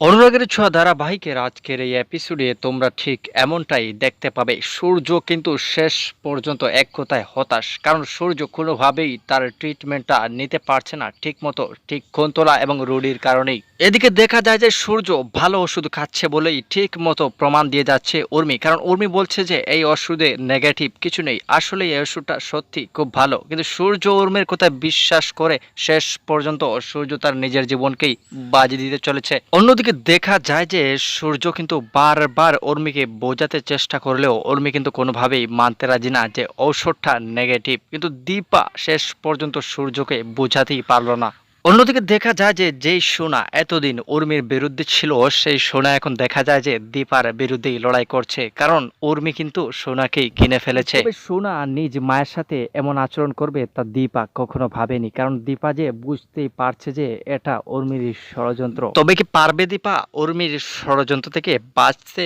অনুরাগের ছোঁয়া ধারাবাহিকের আজকের এই এপিসোডে তোমরা ঠিক এমনটাই দেখতে পাবে। সূর্য কিন্তু শেষ পর্যন্ত এক কথায় হতাশ, কারণ সূর্য কোনোভাবেই তার ট্রিটমেন্টটা নিতে পারছে না ঠিক মতো, ঠিক কুন্তলা এবং রুডির কারণেই। এদিকে দেখা যায় যে সূর্য ভালো ওষুধ খাচ্ছে বলেই ঠিক মতো প্রমাণ দিয়ে যাচ্ছে উর্মি, কারণ উর্মি বলছে যে এই ওষুধে নেগেটিভ কিছু নেই, আসলে এই ওষুধটা সত্যি খুব ভালো। কিন্তু সূর্য উর্মির কথায় বিশ্বাস করে শেষ পর্যন্ত সূর্য তার নিজের জীবনকেই বাজি দিতে চলেছে। অন্যদিকে দেখা যায় যে সূর্য কিন্তু বারবার উর্মিকে বোঝাতে চেষ্টা করলেও উর্মি কিন্তু কোনোভাবেই মানতে রাজি না যে ঔষধটা নেগেটিভ, কিন্তু দীপা শেষ পর্যন্ত সূর্যকে বোঝাতেই পারলো না। অন্যদিকে দেখা যায় যে যেই সোনা এতদিন উর্মির বিরুদ্ধে ছিল, সেই সোনা এখন দেখা যায় যে দীপার বিরুদ্ধেই লড়াই করছে, কারণ উর্মি কিন্তু সোনাকেই কিনে ফেলেছে। তবে সোনা নিজ মায়ের সাথে এমন আচরণ করবে তা দীপা কখনো ভাবেনি, কারণ দীপা যে বুঝতেই পারছে যে এটা উর্মির ষড়যন্ত্র। তবে কি পারবে দীপা উর্মির ষড়যন্ত্র থেকে বাঁচতে?